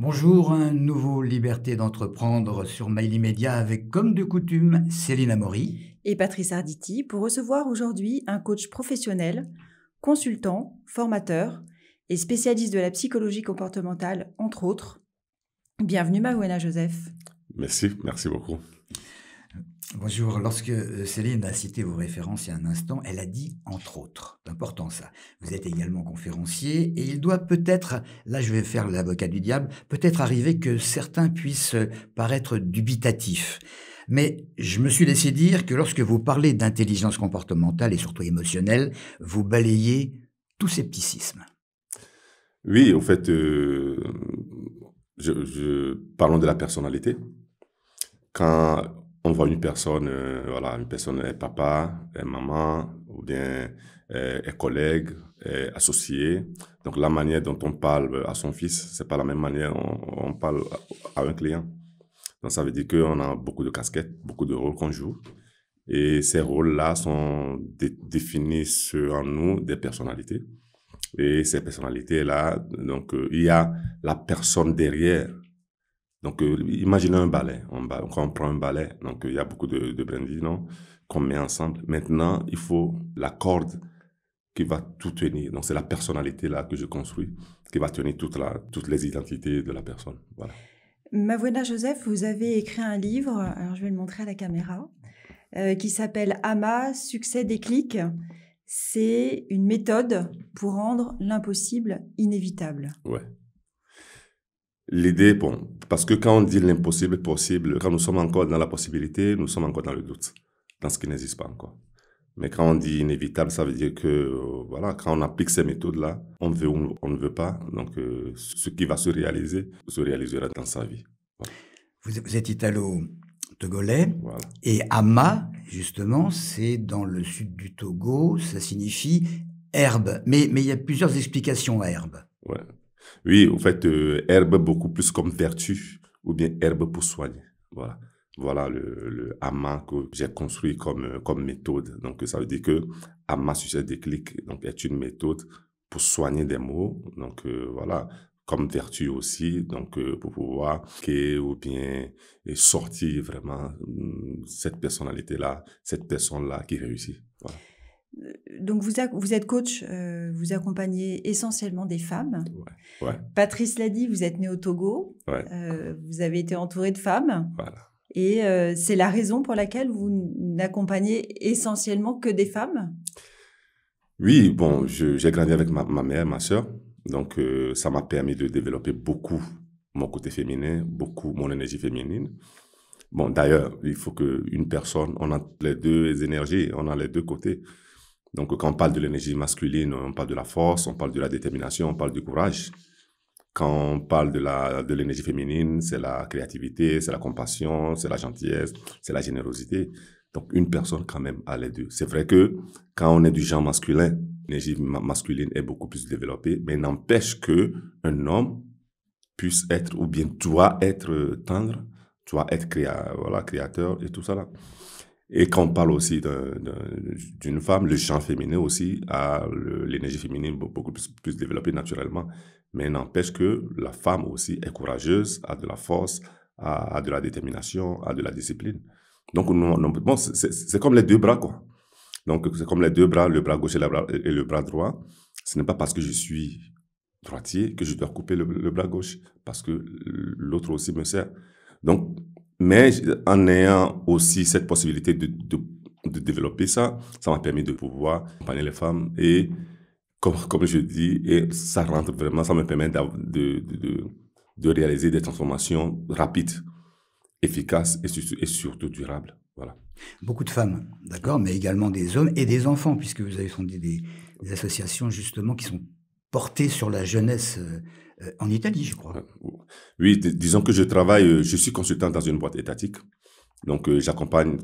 Bonjour, un nouveau Liberté d'entreprendre sur Mail Immédiat avec, comme de coutume, Céline Amaury. Et Patrice Arditi pour recevoir aujourd'hui un coach professionnel, consultant, formateur et spécialiste de la psychologie comportementale, entre autres. Bienvenue Maouena Joseph. Merci beaucoup. Bonjour, lorsque Céline a cité vos références il y a un instant, elle a dit « entre autres ». C'est important ça. Vous êtes également conférencier et il doit peut-être, là je vais faire l'avocat du diable, peut-être arriver que certains puissent paraître dubitatifs. Mais je me suis laissé dire que lorsque vous parlez d'intelligence comportementale et surtout émotionnelle, vous balayez tout scepticisme. Oui, au fait, parlons de la personnalité. Quand on voit une personne, une personne est papa, est maman, ou bien est collègue, est associé. Donc la manière dont on parle à son fils, c'est pas la même manière dont on parle à un client. Donc ça veut dire qu'on a beaucoup de casquettes, beaucoup de rôles qu'on joue. Et ces rôles-là sont définis en nous des personnalités. Et ces personnalités-là, donc il y a la personne derrière. Donc imaginez un ballet. Quand on prend un ballet, donc il y a beaucoup de brindilles, non, qu'on met ensemble. Maintenant, il faut la corde qui va tout tenir. Donc c'est la personnalité-là que je construis, qui va tenir toutes les identités de la personne. Voilà. Maouena Joseph, vous avez écrit un livre, alors je vais le montrer à la caméra, qui s'appelle AMA, Succès Déclic. C'est une méthode pour rendre l'impossible inévitable. Ouais. L'idée, bon, parce que quand on dit l'impossible possible, quand nous sommes encore dans la possibilité, nous sommes encore dans le doute, dans ce qui n'existe pas encore. Mais quand on dit inévitable, ça veut dire que, voilà, quand on applique ces méthodes-là, on veut ou on ne veut pas, donc ce qui va se réalisera dans sa vie. Voilà. Vous êtes italo-togolais, Voilà. Et Ama, justement, c'est dans le sud du Togo, ça signifie herbe. Mais il y a plusieurs explications à herbe. Ouais. Oui, en fait, herbe beaucoup plus comme vertu, ou bien herbe pour soigner. Voilà. Voilà le AMA que j'ai construit comme méthode. Donc, ça veut dire que AMA succès déclic donc, est une méthode pour soigner des maux. Donc, voilà, comme vertu aussi, donc pour pouvoir créer ou bien sortir vraiment cette personnalité-là, cette personne-là qui réussit. Voilà. Donc vous êtes coach, vous accompagnez essentiellement des femmes. Ouais. Patrice l'a dit, vous êtes né au Togo, ouais. Vous avez été entouré de femmes. Voilà. Et c'est la raison pour laquelle vous n'accompagnez essentiellement que des femmes? Oui, bon, j'ai grandi avec ma mère, ma sœur. Donc, ça m'a permis de développer beaucoup mon côté féminin, beaucoup mon énergie féminine. Bon, d'ailleurs, il faut qu'une personne, on a les deux énergies, on a les deux côtés. Donc, quand on parle de l'énergie masculine, on parle de la force, on parle de la détermination, on parle du courage. Quand on parle de l'énergie féminine, c'est la créativité, c'est la compassion, c'est la gentillesse, c'est la générosité. Donc, une personne quand même a les deux. C'est vrai que quand on est du genre masculin, l'énergie masculine est beaucoup plus développée, mais n'empêche que un homme puisse être ou bien doit être tendre, doit être créateur et tout ça là. Et quand on parle aussi d'une femme, le genre féminin aussi a l'énergie féminine beaucoup plus développée naturellement. Mais n'empêche que la femme aussi est courageuse, a de la force, a de la détermination, a de la discipline. Donc, bon, c'est comme les deux bras, quoi. Donc, c'est comme les deux bras, le bras gauche et le bras droit. Ce n'est pas parce que je suis droitier que je dois couper le bras gauche, parce que l'autre aussi me sert. Donc, mais en ayant aussi cette possibilité de développer ça, ça m'a permis de pouvoir accompagner les femmes et comme je dis, et ça rentre vraiment, ça me permet de réaliser des transformations rapides, efficaces et surtout durables. Voilà. Beaucoup de femmes, d'accord, mais également des hommes et des enfants, puisque vous avez fondé des associations justement qui sont portées sur la jeunesse en Italie, je crois. Oui, disons que je suis consultant dans une boîte étatique, donc j'accompagne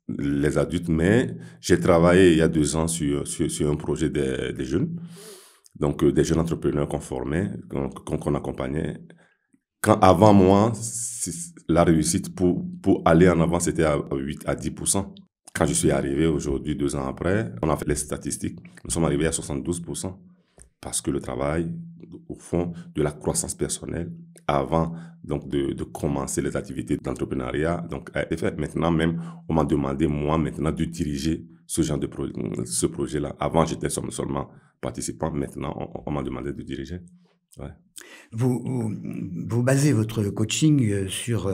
les adultes, mais j'ai travaillé il y a 2 ans sur un projet des jeunes, donc des jeunes entrepreneurs qu'on formait, qu'on accompagnait. Avant moi, la réussite pour aller en avant, c'était à 8 à 10%. Quand je suis arrivé aujourd'hui, 2 ans après, on a fait les statistiques, nous sommes arrivés à 72%. parce que le travail, au fond, de la croissance personnelle, avant donc de commencer les activités d'entrepreneuriat, donc a été fait. Maintenant même, on m'a demandé, moi, maintenant, de diriger ce genre de ce projet-là. Avant, j'étais seulement participant. Maintenant, on m'a demandé de diriger. Ouais. Vous basez votre coaching sur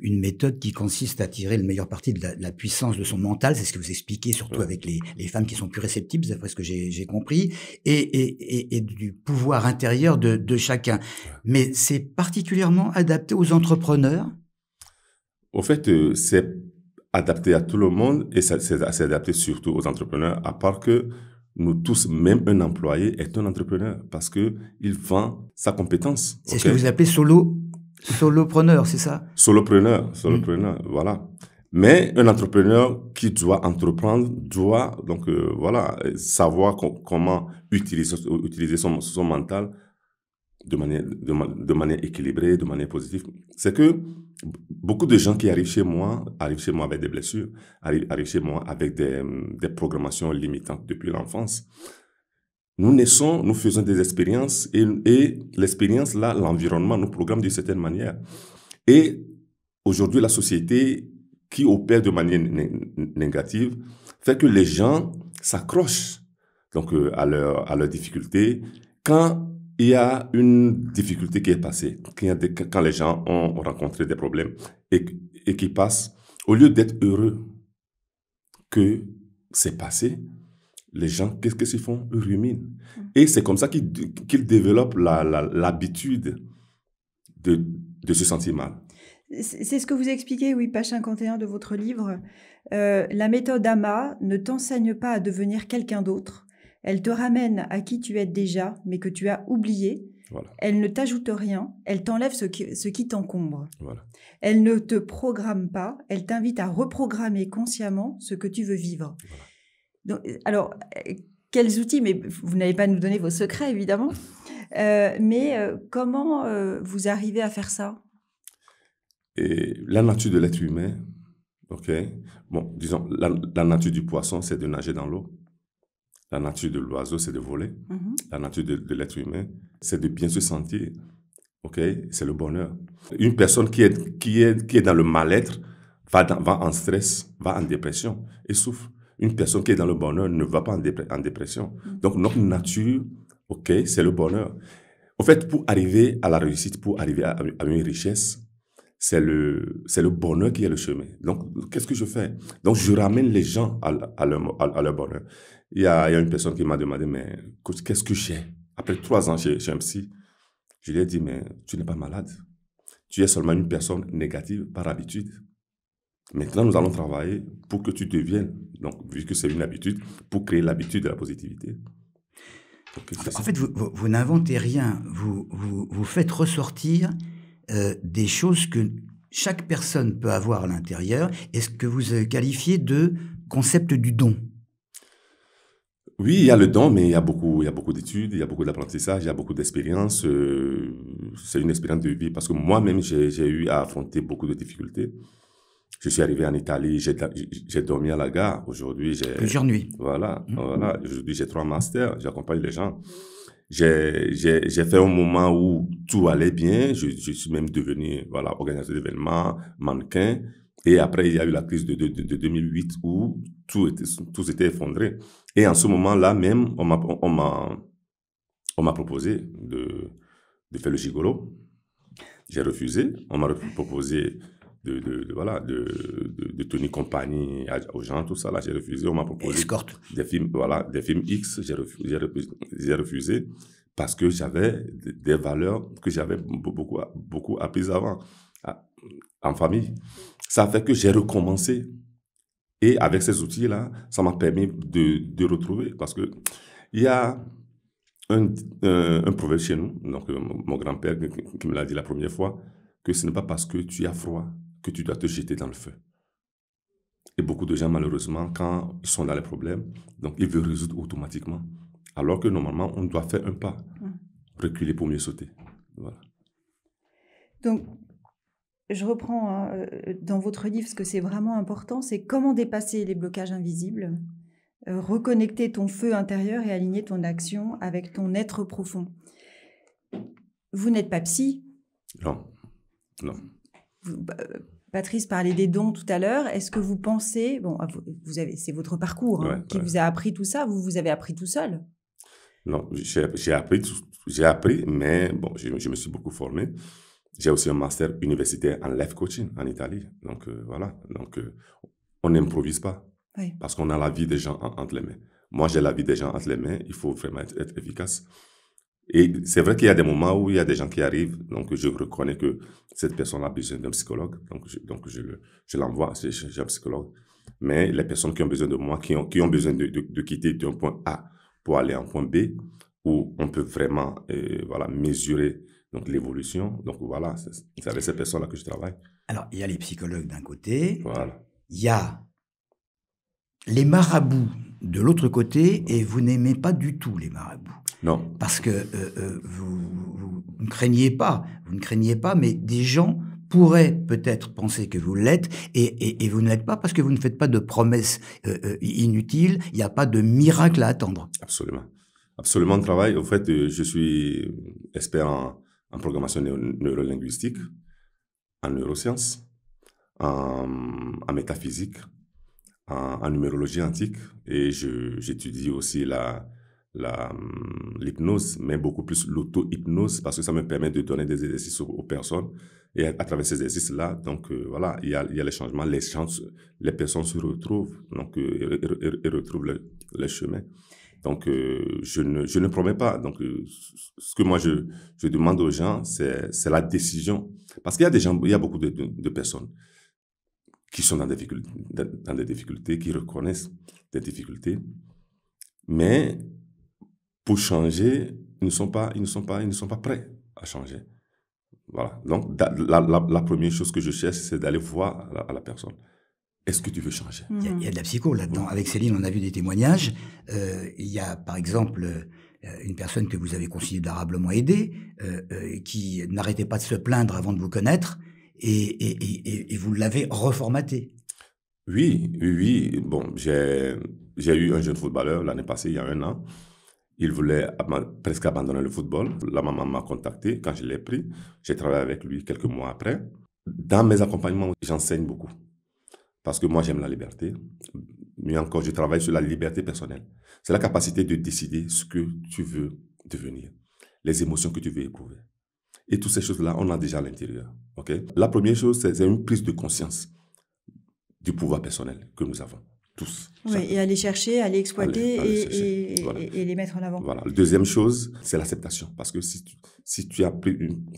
une méthode qui consiste à tirer le meilleur parti de la puissance de son mental. C'est ce que vous expliquez, surtout Ouais. avec les femmes qui sont plus réceptives, d'après ce que j'ai compris, et du pouvoir intérieur de chacun. Mais c'est particulièrement adapté aux entrepreneurs. Au fait, c'est adapté à tout le monde et c'est adapté surtout aux entrepreneurs, à part que nous tous, même un employé est un entrepreneur parce que il vend sa compétence. C'est ce que vous appelez solopreneur, c'est ça? Solopreneur, voilà. Mais un entrepreneur qui doit entreprendre doit donc voilà savoir comment utiliser son mental de manière équilibrée, de manière positive. C'est que beaucoup de gens qui arrivent chez moi avec des blessures, arrivent chez moi avec des programmations limitantes depuis l'enfance. Nous naissons, nous faisons des expériences et l'expérience là, l'environnement nous programme d'une certaine manière. Et aujourd'hui, la société qui opère de manière négative fait que les gens s'accrochent donc à leurs difficultés quand il y a une difficulté qui est passée, quand les gens ont rencontré des problèmes et qui passent, au lieu d'être heureux que c'est passé, les gens, qu'est-ce qu'ils font? Ils ruminent. Et c'est comme ça qu'ils développent l'habitude de se sentir mal. C'est ce que vous expliquez, oui, page 51 de votre livre. La méthode AMA ne t'enseigne pas à devenir quelqu'un d'autre. Elle te ramène à qui tu es déjà, mais que tu as oublié. Voilà. Elle ne t'ajoute rien, elle t'enlève ce qui t'encombre. Voilà. Elle ne te programme pas, elle t'invite à reprogrammer consciemment ce que tu veux vivre. Voilà. Donc, alors, quels outils, mais vous n'allez pas nous donner vos secrets, évidemment, mais comment vous arrivez à faire ça? Et la nature de l'être humain, ok, bon, disons, la nature du poisson, c'est de nager dans l'eau. La nature de l'oiseau, c'est de voler. La nature de l'être humain, c'est de bien se sentir. Ok, c'est le bonheur. Une personne qui est dans le mal-être va en stress, va en dépression et souffre. Une personne qui est dans le bonheur ne va pas en dépression. Donc, notre nature, ok, c'est le bonheur. En fait, pour arriver à la réussite, pour arriver à une richesse, c'est le bonheur qui est le chemin. Donc, qu'est-ce que je fais? Donc, je ramène les gens à leur bonheur. Il y a une personne qui m'a demandé, mais qu'est-ce que j'ai? Après 3 ans chez un psy, je lui ai dit, mais tu n'es pas malade. Tu es seulement une personne négative par habitude. Maintenant, nous allons travailler pour que tu deviennes, donc, vu que c'est une habitude, pour créer l'habitude de la positivité. Donc, en fait, vous n'inventez rien. Vous faites ressortir des choses que chaque personne peut avoir à l'intérieur. Est-ce que vous qualifiez de concept du don? Oui, il y a le don, mais il y a beaucoup d'études, il y a beaucoup d'apprentissage, il y a beaucoup d'expériences. C'est une expérience de vie parce que moi-même, j'ai eu à affronter beaucoup de difficultés. Je suis arrivé en Italie, j'ai dormi à la gare. Aujourd'hui, j'ai... Plusieurs nuits. Voilà. Aujourd'hui, j'ai 3 masters, j'accompagne les gens. J'ai fait un moment où tout allait bien. Je suis même devenu, voilà, organisateur d'événements, mannequin. Et après, il y a eu la crise de 2008 où tout s'était effondré. Et en ce moment-là même, on m'a proposé de faire le gigolo. J'ai refusé. On m'a proposé de tenir compagnie aux gens, tout ça. Là, j'ai refusé. On m'a proposé Escorte. des films X. J'ai refusé parce que j'avais des valeurs que j'avais beaucoup apprises avant en famille. Ça fait que j'ai recommencé. Et avec ces outils-là, ça m'a permis de retrouver. Parce que il y a un proverbe chez nous, donc mon grand-père qui me l'a dit la première fois, que ce n'est pas parce que tu as froid que tu dois te jeter dans le feu. Et beaucoup de gens, malheureusement, quand ils sont dans les problèmes, donc ils veulent résoudre automatiquement. Alors que normalement, on doit faire un pas, reculer pour mieux sauter. Voilà. Donc, je reprends dans votre livre ce que c'est vraiment important, c'est comment dépasser les blocages invisibles. reconnecter ton feu intérieur et aligner ton action avec ton être profond. Vous n'êtes pas psy. Non, non. Patrice parlait des dons tout à l'heure. Est-ce que vous pensez, bon, c'est votre parcours qui vous a appris tout ça, vous avez appris tout seul? Non, j'ai appris, mais bon, je me suis beaucoup formé. J'ai aussi un master universitaire en life coaching en Italie. Donc voilà, donc on n'improvise pas parce qu'on a la vie des gens entre les mains. Moi, j'ai la vie des gens entre les mains. Il faut vraiment être efficace. Et c'est vrai qu'il y a des moments où il y a des gens qui arrivent, donc je reconnais que cette personne a besoin d'un psychologue, donc je l'envoie chez un psychologue. Mais les personnes qui ont besoin de moi, qui ont besoin de quitter d'un point A pour aller en point B, où on peut vraiment mesurer donc l'évolution. Donc voilà, c'est avec ces personnes-là que je travaille. Alors, il y a les psychologues d'un côté, voilà. Il y a les marabouts de l'autre côté, et vous n'aimez pas du tout les marabouts. Non. Parce que vous ne craignez pas, mais des gens pourraient peut-être penser que vous l'êtes, et vous ne l'êtes pas parce que vous ne faites pas de promesses inutiles, il n'y a pas de miracle à attendre. Absolument. Absolument, on travaille. Au fait, je suis expert en programmation neurolinguistique, en neurosciences, en métaphysique, en numérologie antique, et j'étudie aussi l'hypnose, mais beaucoup plus l'auto-hypnose, parce que ça me permet de donner des exercices aux personnes. Et à travers ces exercices-là, donc voilà, il y a les changements, les personnes se retrouvent, donc et retrouvent le chemin. Donc je ne promets pas. Donc ce que moi je demande aux gens, c'est la décision, parce qu'il y a il y a beaucoup de personnes qui sont dans des difficultés, qui reconnaissent des difficultés, mais pour changer, ils ne sont pas prêts à changer. Voilà. Donc, la première chose que je cherche, c'est d'aller voir à la personne. Est-ce que tu veux changer? Il y a de la psycho là-dedans. Avec Céline, on a vu des témoignages. Il y a, par exemple, une personne que vous avez considérablement aidée, qui n'arrêtait pas de se plaindre avant de vous connaître, et vous l'avez reformaté. Oui. Bon, j'ai eu un jeune footballeur l'année passée, il y a 1 an. Il voulait presque abandonner le football. La maman m'a contacté quand je l'ai pris. J'ai travaillé avec lui quelques mois après. Dans mes accompagnements, j'enseigne beaucoup. Parce que moi, j'aime la liberté. Mais encore, je travaille sur la liberté personnelle. C'est la capacité de décider ce que tu veux devenir, les émotions que tu veux éprouver. Et toutes ces choses-là, on a déjà à l'intérieur. Okay? La première chose, c'est une prise de conscience du pouvoir personnel que nous avons. Tous. Oui, et aller chercher, aller exploiter et les mettre en avant. Voilà. La deuxième chose, c'est l'acceptation. Parce que si tu as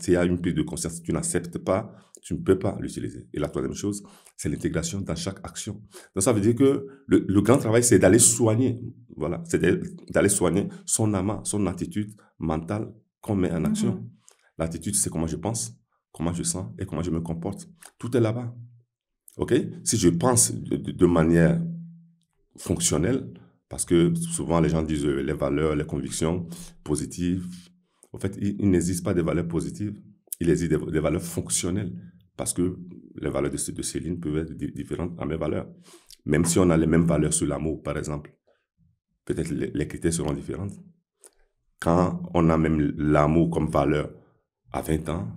s'il y a une prise de conscience, si tu n'acceptes pas, tu ne peux pas l'utiliser. Et la troisième chose, c'est l'intégration dans chaque action. Donc ça veut dire que le grand travail, c'est d'aller soigner. Voilà. C'est d'aller soigner son âme, son attitude mentale qu'on met en action. Mm-hmm. L'attitude, c'est comment je pense, comment je sens et comment je me comporte. Tout est là-bas. OK? Si je pense de manière fonctionnelle, parce que souvent les gens disent les valeurs, les convictions positives. En fait, il n'existe pas de valeurs positives, il existe des valeurs fonctionnelles, parce que les valeurs de Céline peuvent être différentes à mes valeurs. Même si on a les mêmes valeurs sur l'amour, par exemple, peut-être les critères seront différents. Quand on a même l'amour comme valeur à 20 ans,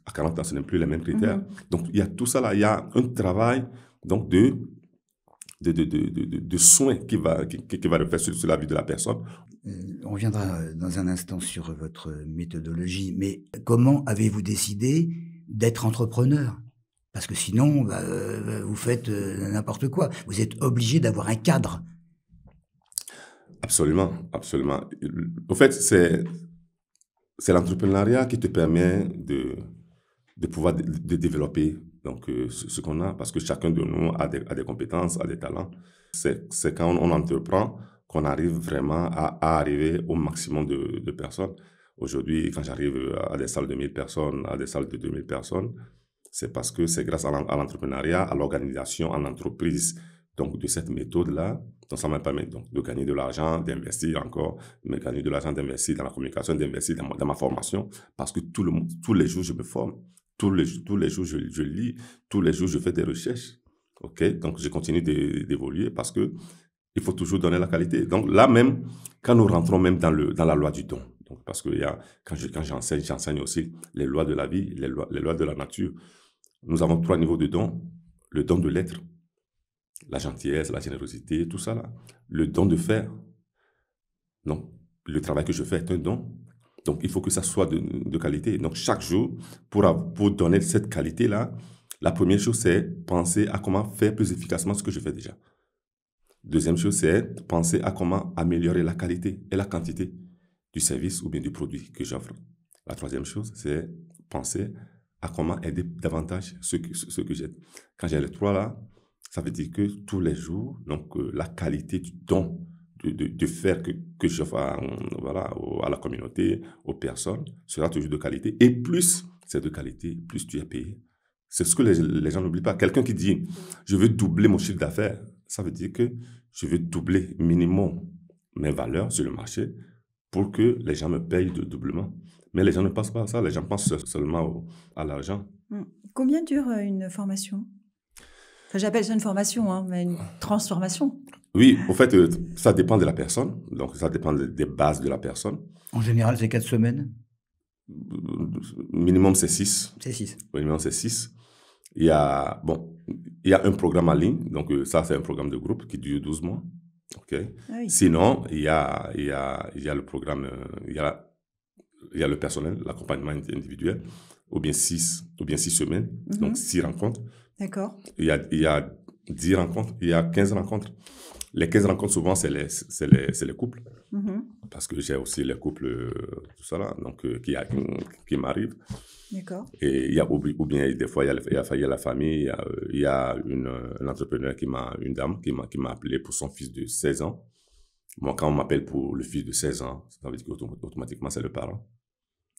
à 40 ans, ce n'est plus les mêmes critères. Mm-hmm. Donc, il y a tout ça là, il y a un travail donc de soins qui va refléter sur la vie de la personne. On reviendra dans un instant sur votre méthodologie, mais comment avez-vous décidé d'être entrepreneur? Parce que sinon, vous faites n'importe quoi. Vous êtes obligé d'avoir un cadre. Absolument. Au fait, c'est l'entrepreneuriat qui te permet de pouvoir de développer donc ce qu'on a, parce que chacun de nous a des compétences, a des talents. C'est quand on entreprend qu'on arrive vraiment à arriver au maximum de personnes. Aujourd'hui, quand j'arrive à des salles de 1000 personnes, à des salles de 2000 personnes, c'est parce que c'est grâce à l'entrepreneuriat, à l'organisation en entreprise, donc de cette méthode-là. Donc ça me permet donc de gagner de l'argent, d'investir encore, de gagner de l'argent, d'investir dans la communication, d'investir dans ma formation, parce que tous les jours, je me forme. Tous les jours, je lis. Tous les jours, je fais des recherches. OK? Donc, je continue d'évoluer parce que il faut toujours donner la qualité. Donc là même, quand nous rentrons même dans la loi du don, donc parce que quand j'enseigne aussi les lois de la vie, les lois de la nature. Nous avons 3 niveaux de dons. Le don de l'être, la gentillesse, la générosité, tout ça là. Le don de faire. Donc, le travail que je fais est un don. Donc, il faut que ça soit de qualité. Donc, chaque jour, pour donner cette qualité-là, la première chose, c'est penser à comment faire plus efficacement ce que je fais déjà. Deuxième chose, c'est penser à comment améliorer la qualité et la quantité du service ou bien du produit que j'offre. La troisième chose, c'est penser à comment aider davantage ceux que j'aide. Quand j'ai les 3 là, ça veut dire que tous les jours, donc la qualité du don de faire que j'offre à la communauté, aux personnes, sera toujours de qualité. Et plus c'est de qualité, plus tu es payé. C'est ce que les gens n'oublient pas. Quelqu'un qui dit « je veux doubler mon chiffre d'affaires », ça veut dire que je veux doubler minimum mes valeurs sur le marché pour que les gens me payent doublement. Mais les gens ne pensent pas à ça, les gens pensent seulement à l'argent. Combien dure une formation? Enfin, j'appelle ça une formation, hein, mais une transformation. Oui, en fait, ça dépend de la personne. Donc, ça dépend des bases de la personne. En général, c'est 4 semaines? Minimum, c'est 6. C'est 6. Minimum, c'est 6. Il y a un programme en ligne. Donc, ça, c'est un programme de groupe qui dure 12 mois. Okay. Ah oui. Sinon, il y a le programme, il y a le personnel, l'accompagnement individuel, ou bien 6 semaines, donc 6 rencontres. D'accord. Il y a 10 rencontres, il y a 15 rencontres. Les 15 rencontres, souvent, c'est les couples. Parce que j'ai aussi les couples, tout ça là, donc, qui m'arrivent. D'accord. Et il y a, ou bien, des fois, il y a la famille, il y a un entrepreneur une dame qui m'a appelé pour son fils de 16 ans. Moi, quand on m'appelle pour le fils de 16 ans, ça veut dire qu'automatiquement, c'est le parent.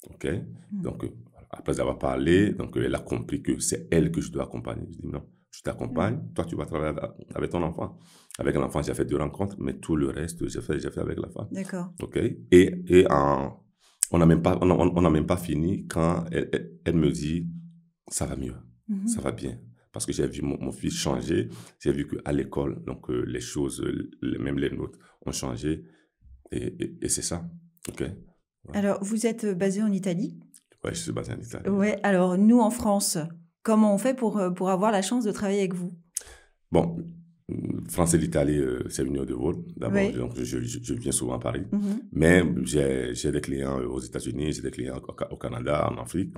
OK? Donc, après avoir parlé, donc, elle a compris que c'est elle que je dois accompagner. Je dis non, je t'accompagne, toi, tu vas travailler avec ton enfant. Avec l'enfant, j'ai fait 2 rencontres, mais tout le reste, j'ai fait avec la femme. D'accord. OK? Et on n'a même pas fini quand elle me dit, ça va mieux, ça va bien. Parce que j'ai vu mon fils changer, j'ai vu qu'à l'école, donc les choses, même les notes ont changé, et c'est ça. OK? Ouais. Alors, vous êtes basé en Italie? Oui, je suis basé en Italie. Ouais. Alors, nous, en France, comment on fait pour avoir la chance de travailler avec vous? Bon, France et l'Italie, c'est une heure de vol. D'abord, Oui. donc je viens souvent à Paris. Mais j'ai des clients aux États-Unis, j'ai des clients au Canada, en Afrique.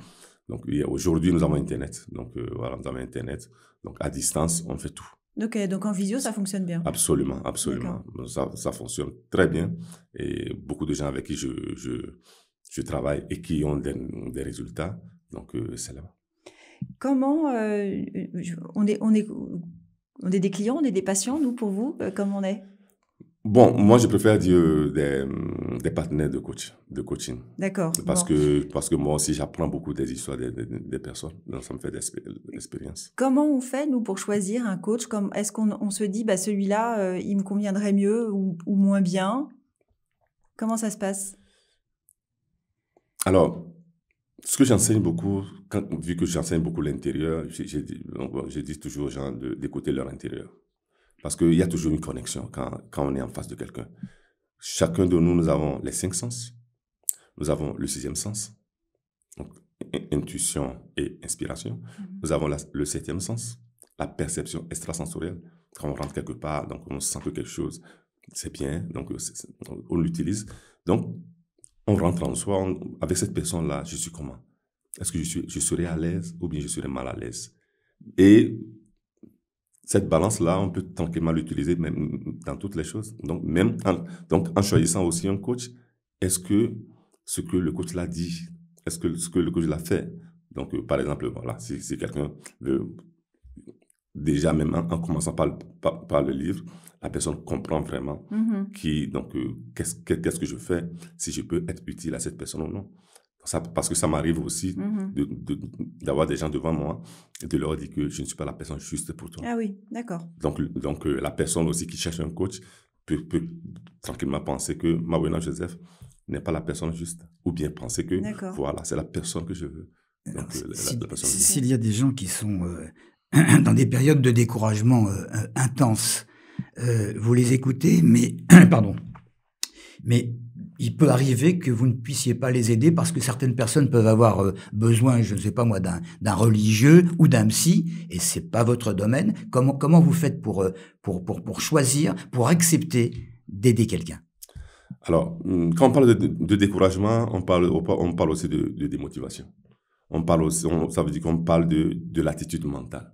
Donc, aujourd'hui, nous avons Internet. Donc, voilà, nous avons Internet. Donc, à distance, on fait tout. Ok, donc en visio, ça fonctionne bien. Absolument, absolument. Ça fonctionne très bien. Et beaucoup de gens avec qui je travaille et qui ont des résultats. Donc, c'est là. Comment on est des clients, on est des patients, nous, pour vous, comment on est? Bon, moi, je préfère dire des partenaires de coaching. D'accord. Parce que moi aussi, j'apprends beaucoup des histoires des personnes. Donc, ça me fait de l'expérience. Comment on fait, nous, pour choisir un coach? Est-ce qu'on se dit, bah, celui-là, il me conviendrait mieux ou moins bien? Comment ça se passe? Alors, ce que j'enseigne beaucoup, vu que j'enseigne beaucoup l'intérieur, je dis toujours aux gens d'écouter leur intérieur. Parce qu'il y a toujours une connexion quand on est en face de quelqu'un. Chacun de nous avons les 5 sens. Nous avons le 6e sens, donc intuition et inspiration. Nous avons le 7e sens, la perception extrasensorielle. Quand on rentre quelque part, donc on sent que quelque chose, c'est bien, donc on l'utilise. Donc, on rentre en soi, avec cette personne-là, je suis comment? Est-ce que je serai à l'aise ou bien je serai mal à l'aise? Et cette balance-là, on peut tranquillement l'utiliser même dans toutes les choses. Donc, en choisissant aussi un coach, est-ce que ce que le coach l'a dit, est-ce que ce que le coach l'a fait? Donc, par exemple, voilà, si quelqu'un veut, déjà même en commençant par le livre, la personne comprend vraiment qu'est-ce que je fais, si je peux être utile à cette personne ou non. Parce que ça m'arrive aussi d'avoir des gens devant moi et de leur dire que je ne suis pas la personne juste pour toi. Ah oui, d'accord. Donc la personne aussi qui cherche un coach peut tranquillement penser que Mawena Joseph n'est pas la personne juste, ou bien penser que voilà, c'est la personne que je veux. Donc, s'il y a des gens qui sont dans des périodes de découragement intenses, vous les écoutez, mais, pardon, mais il peut arriver que vous ne puissiez pas les aider parce que certaines personnes peuvent avoir besoin, je ne sais pas moi, d'un religieux ou d'un psy, et c'est pas votre domaine. Comment vous faites pour choisir, pour accepter d'aider quelqu'un? Alors, quand on parle de découragement, on parle aussi de démotivation. Ça veut dire qu'on parle de l'attitude mentale.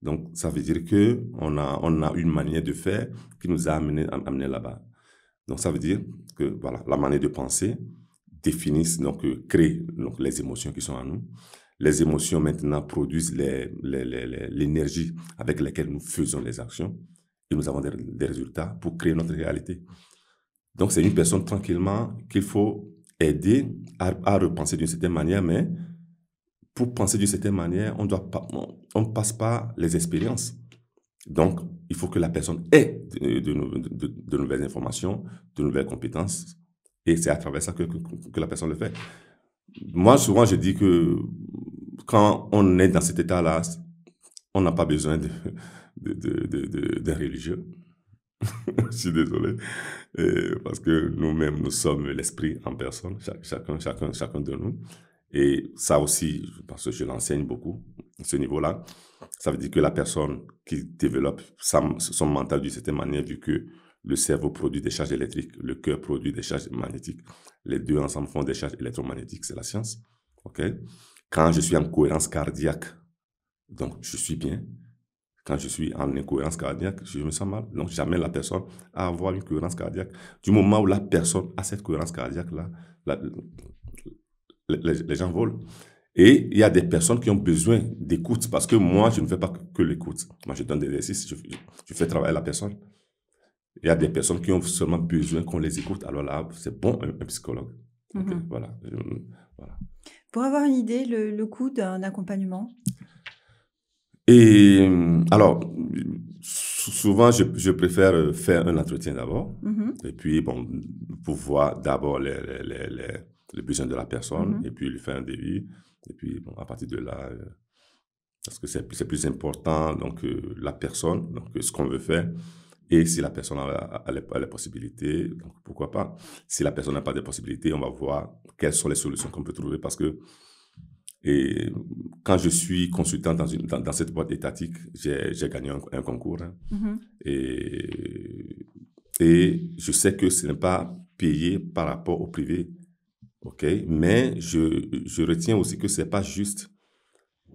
Donc, ça veut dire que on a une manière de faire qui nous a amené là-bas. Donc, ça veut dire que voilà, la manière de penser crée donc les émotions qui sont en nous. Les émotions maintenant produisent l'énergie avec laquelle nous faisons les actions et nous avons des résultats pour créer notre réalité. Donc, c'est une personne tranquillement qu'il faut aider à repenser d'une certaine manière, mais pour penser d'une certaine manière, on ne passe pas les expériences. Donc, il faut que la personne ait de nouvelles informations, de nouvelles compétences, et c'est à travers ça que la personne le fait. Moi, souvent, je dis que quand on est dans cet état-là, on n'a pas besoin d'un religieux. Je suis désolé, parce que nous-mêmes, nous sommes l'esprit en personne, chacun de nous. Et ça aussi, parce que je l'enseigne beaucoup, à ce niveau-là, ça veut dire que la personne qui développe son mental d'une certaine manière, vu que le cerveau produit des charges électriques, le cœur produit des charges magnétiques, les deux ensemble font des charges électromagnétiques, c'est la science. Okay? Quand je suis en cohérence cardiaque, donc je suis bien. Quand je suis en incohérence cardiaque, je me sens mal. Donc, j'amène la personne à avoir une cohérence cardiaque. Du moment où la personne a cette cohérence cardiaque-là, les gens volent. Et il y a des personnes qui ont besoin d'écoute, parce que moi, je ne fais pas que l'écoute. Moi, je donne des exercices, je fais travailler la personne. Il y a des personnes qui ont seulement besoin qu'on les écoute. Alors là, c'est bon, un psychologue. Okay, voilà. Pour avoir une idée, le coût d'un accompagnement? Et alors, souvent, je préfère faire un entretien d'abord. Et puis, bon, pour voir d'abord les besoins de la personne, et puis lui faire un devis. Et puis, bon, à partir de là, parce que c'est plus important, donc, la personne, donc, ce qu'on veut faire. Et si la personne a les possibilités, donc pourquoi pas. Si la personne n'a pas de possibilités, on va voir quelles sont les solutions qu'on peut trouver, parce que quand je suis consultant dans cette boîte étatique, j'ai gagné un concours. Hein, et je sais que ce n'est pas payé par rapport au privé. Okay? Mais je retiens aussi que ce n'est pas juste,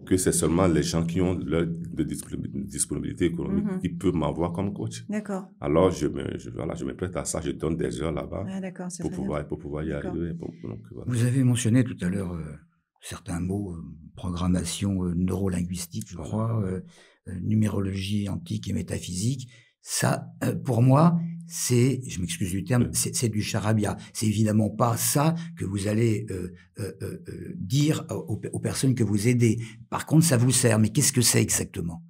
que c'est seulement les gens qui ont leur disponibilité économique qui peuvent m'avoir comme coach. D'accord. Alors, je me prête à ça, je donne des heures là-bas pour pouvoir y arriver. Donc, voilà. Vous avez mentionné tout à l'heure certains mots, programmation neurolinguistique, je crois, numérologie antique et métaphysique. Ça, pour moi, je m'excuse du terme, c'est du charabia. C'est évidemment pas ça que vous allez dire aux personnes que vous aidez. Par contre, ça vous sert. Mais qu'est-ce que c'est exactement?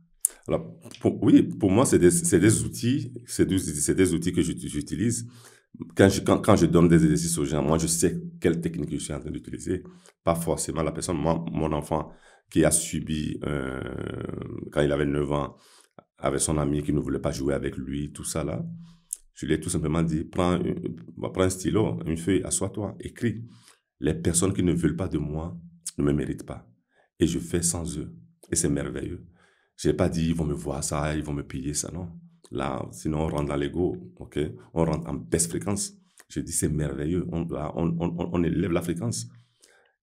Alors, pour moi, c'est des outils, c'est des outils que j'utilise. Quand je donne des exercices aux gens, moi, je sais quelle technique je suis en train d'utiliser. Pas forcément la personne. Moi, mon enfant qui a subi, quand il avait 9 ans, avec son ami qui ne voulait pas jouer avec lui, tout ça là, je lui ai tout simplement dit, prends un stylo, une feuille, assois-toi, écris. Les personnes qui ne veulent pas de moi ne me méritent pas. Et je fais sans eux. Et c'est merveilleux. Je n'ai pas dit, ils vont me voir ça, ils vont me payer ça, non. Là, sinon on rentre dans l'ego, ok? On rentre en baisse fréquence. Je dis, c'est merveilleux. On élève la fréquence.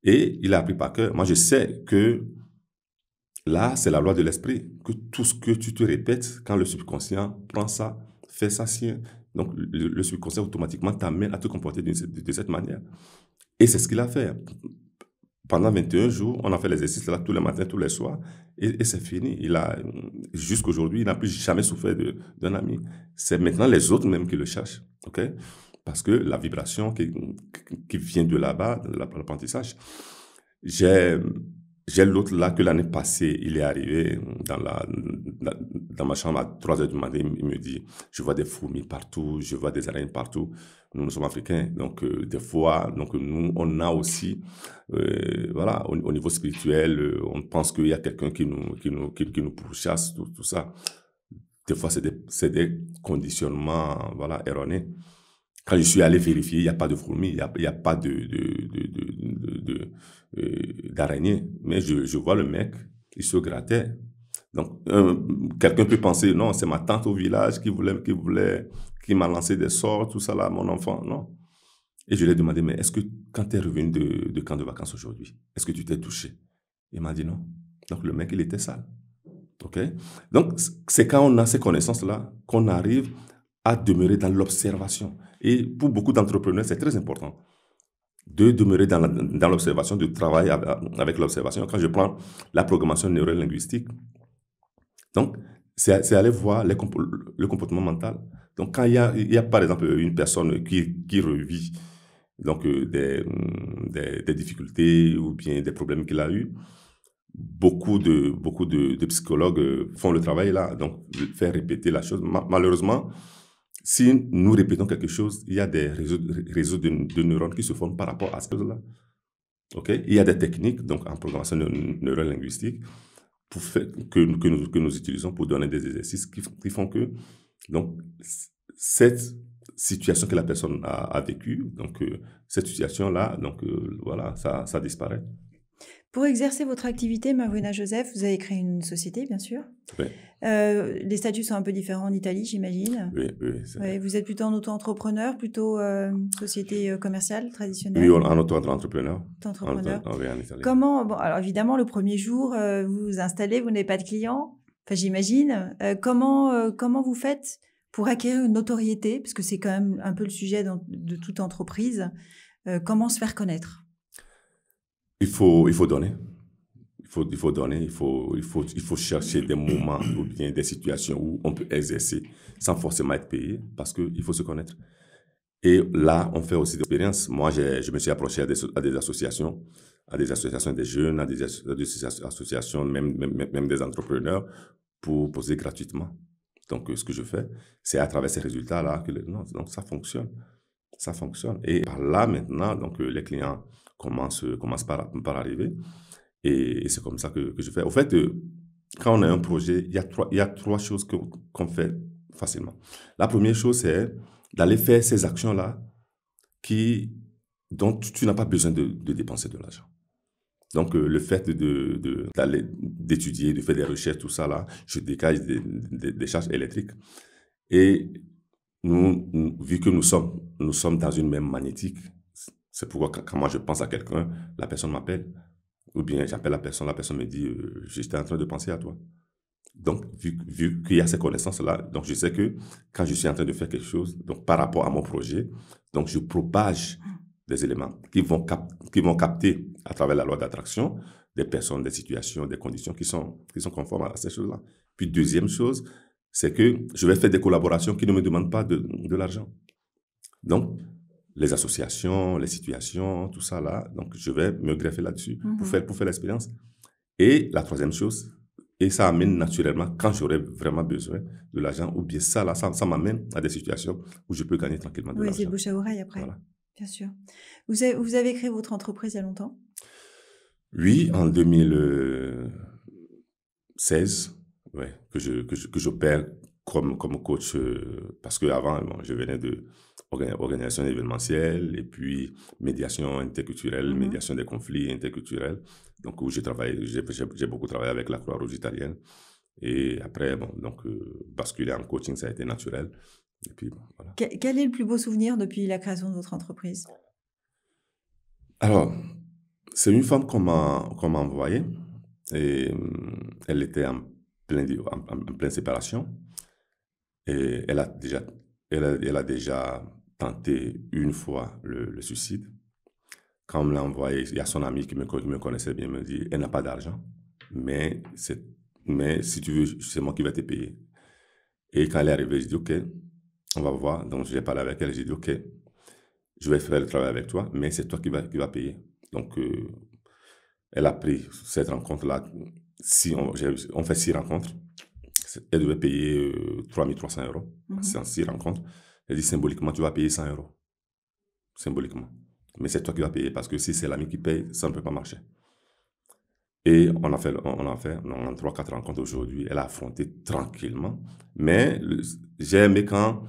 Et il a appris par cœur. Moi, je sais que là, c'est la loi de l'esprit, que tout ce que tu te répètes, quand le subconscient prend ça, fait ça sien, donc le subconscient automatiquement t'amène à te comporter de cette manière. Et c'est ce qu'il a fait. Pendant 21 jours, on a fait l'exercice là tous les matins, tous les soirs, et c'est fini. Jusqu'aujourd'hui, il n'a plus jamais souffert d'un ami. C'est maintenant les autres même qui le cherchent, ok? Parce que la vibration qui vient de là-bas, de l'apprentissage, j'ai l'autre là que l'année passée, il est arrivé dans ma chambre à 3h du matin, il me dit, je vois des fourmis partout, je vois des araignées partout. Nous sommes africains, donc des fois, donc nous, on a aussi, voilà, au niveau spirituel, on pense qu'il y a quelqu'un qui nous pourchasse, tout ça. des fois, c'est des conditionnements, voilà, erronés. Quand je suis allé vérifier, il n'y a pas de fourmis, il y a pas d'araignée. Mais je vois le mec, il se grattait. Donc, quelqu'un peut penser, non, c'est ma tante au village qui m'a lancé des sorts, tout ça là, mon enfant. Non. Et je lui ai demandé, mais est-ce que quand tu es revenu de camp de vacances aujourd'hui, est-ce que tu t'es touché? Il m'a dit non. Donc, le mec, il était sale. OK? Donc, c'est quand on a ces connaissances-là qu'on arrive à demeurer dans l'observation. Et pour beaucoup d'entrepreneurs, c'est très important de demeurer dans l'observation, de travailler avec l'observation. Quand je prends la programmation neurolinguistique, donc, c'est aller voir le comportement mental. Donc, quand il y a par exemple une personne qui revit donc, des difficultés ou bien des problèmes qu'il a eus, beaucoup de psychologues font le travail là, donc faire répéter la chose. Malheureusement, si nous répétons quelque chose, il y a des réseaux de neurones qui se forment par rapport à cette chose-là. Okay? Il y a des techniques, donc en programmation neurolinguistique, que nous utilisons pour donner des exercices qui font que donc, cette situation que la personne a vécue, donc cette situation-là, donc voilà, ça disparaît. Pour exercer votre activité, Mavouina Joseph, vous avez créé une société, bien sûr. Oui. Les statuts sont un peu différents en Italie, j'imagine. Oui. Ouais, vous êtes plutôt en auto-entrepreneur, plutôt société commerciale traditionnelle? Oui, en auto-entrepreneur. Auto-entrepreneur. Oui, en Italie. Comment, bon, alors évidemment, le premier jour, vous vous installez, vous n'avez pas de clients, enfin j'imagine. Comment vous faites pour acquérir une notoriété, parce que c'est quand même un peu le sujet de toute entreprise, comment se faire connaître? Il faut donner. Il faut donner, il faut chercher des moments ou bien des situations où on peut exercer sans forcément être payé parce qu'il faut se connaître. Et là, on fait aussi des expériences. Moi, je me suis approché à des associations des jeunes, à des associations, même des entrepreneurs pour poser gratuitement. Donc, ce que je fais, c'est à travers ces résultats-là que donc ça fonctionne. Ça fonctionne. Et par là, maintenant, donc, les clients commencent par arriver. Et c'est comme ça que je fais. Au fait, quand on a un projet, il y a trois choses qu'on fait facilement. La première chose, c'est d'aller faire ces actions-là dont tu n'as pas besoin de dépenser de l'argent. Donc, le fait d'étudier, de faire des recherches, tout ça, là, je dégage des charges électriques. Et vu que nous sommes dans une même magnétique, c'est pourquoi quand moi je pense à quelqu'un, la personne m'appelle. Ou bien j'appelle la personne me dit j'étais en train de penser à toi. Donc, vu qu'il y a ces connaissances-là, donc je sais que quand je suis en train de faire quelque chose, donc par rapport à mon projet, donc je propage des éléments qui vont capter à travers la loi d'attraction des personnes, des situations, des conditions qui sont conformes à ces choses-là. Puis deuxième chose, c'est que je vais faire des collaborations qui ne me demandent pas de l'argent. Donc, les associations, les situations, tout ça là, donc je vais me greffer là-dessus pour faire l'expérience. Et la troisième chose, et ça amène naturellement, quand j'aurai vraiment besoin de l'argent, ou bien ça m'amène à des situations où je peux gagner tranquillement de l'argent. Oui, c'est bouche à oreille après, voilà. Bien sûr. Vous avez créé votre entreprise il y a longtemps? Oui, en 2016, ouais, que j'opère comme coach, parce qu'avant, je venais de organisation événementielle et puis médiation interculturelle, médiation des conflits interculturels, donc où j'ai beaucoup travaillé avec la Croix-Rouge italienne. Et après, basculer en coaching, ça a été naturel. Et puis, voilà. Quel est le plus beau souvenir depuis la création de votre entreprise? Alors, c'est une femme qu'on m'a envoyée et elle était en pleine séparation et elle a déjà tenté une fois le suicide. Quand on me l'a envoyé, il y a son ami qui me connaissait bien, me dit, elle n'a pas d'argent, mais si tu veux, c'est moi qui vais te payer. Et quand elle est arrivée, je dis, OK, on va voir. Donc, j'ai parlé avec elle, j'ai dit, OK, je vais faire le travail avec toi, mais c'est toi qui va payer. Donc, elle a pris cette rencontre-là. On fait 6 rencontres. Elle devait payer 3300 €. C'est en 6 rencontres. Elle dit symboliquement, tu vas payer 100 €. Symboliquement. Mais c'est toi qui vas payer parce que si c'est l'ami qui paye, ça ne peut pas marcher. Et on a fait 3-4 rencontres aujourd'hui. Elle a affronté tranquillement. Mais j'ai aimé quand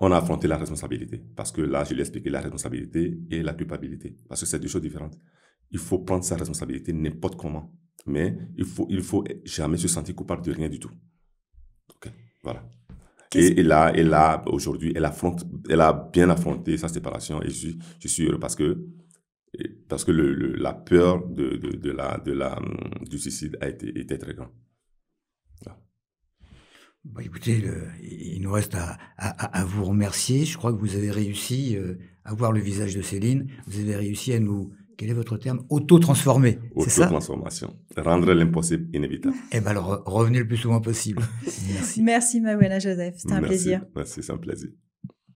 on a affronté la responsabilité. Parce que là, je lui ai expliqué la responsabilité et la culpabilité. Parce que c'est deux choses différentes. Il faut prendre sa responsabilité n'importe comment. Mais il faut jamais se sentir coupable de rien du tout. OK, voilà. Et là, aujourd'hui, elle a bien affronté sa séparation. Et je suis heureux parce que la peur du suicide était très grande. Voilà. Bah, écoutez, il nous reste à vous remercier. Je crois que vous avez réussi à voir le visage de Céline. Vous avez réussi à nous, quel est votre terme, auto-transformer. C'est ça? Auto-transformation. Rendre l'impossible inévitable. Eh bien alors, revenez le plus souvent possible. Merci. Merci Mawela Joseph, c'était un plaisir. Merci, c'est un plaisir.